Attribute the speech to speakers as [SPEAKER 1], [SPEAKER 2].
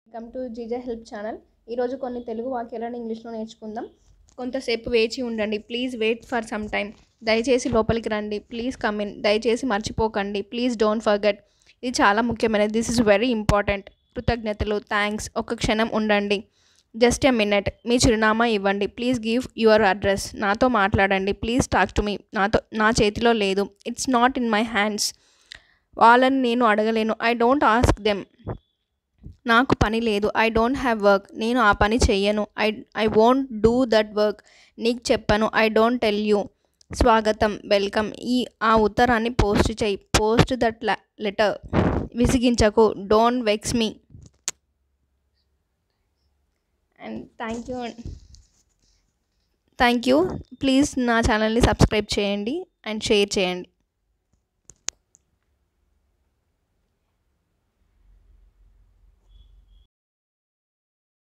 [SPEAKER 1] Welcome to GJ help channel. ఈరోజు కొన్ని తెలుగు వాక్యాలను ఇంగ్లీష్లో నేర్చుకుందాం. కొంతసేపు వేచి ఉండండి. Please wait for some time. దయచేసి లోపలికి రండి. Please come in. దయచేసి మర్చిపోకండి. Please don't forget. ఇది చాలా ముఖ్యమైనది. This is very important. కృతజ్ఞతలు, థ్యాంక్స్. ఒక క్షణం ఉండండి. Just a minute. మీ చిరునామా ఇవ్వండి. Please give your address. నాతో మాట్లాడండి. Please talk to me. నా చేతిలో లేదు. It's not in my hands. వాళ్ళని నేను అడగలేను. I don't ask them. నాకు పని లేదు. I don't have work. నేను ఆ పని చెయ్యను. I won't do that work. నీకు చెప్పను. I don't tell you. స్వాగతం, వెల్కమ్. ఆ ఉత్తరాన్ని పోస్ట్ చెయ్యి. Post that letter. విసిగించకు. Don't vex me. And thank you. Please నా ఛానల్ని సబ్స్క్రైబ్ చేయండి అండ్ షేర్ చేయండి.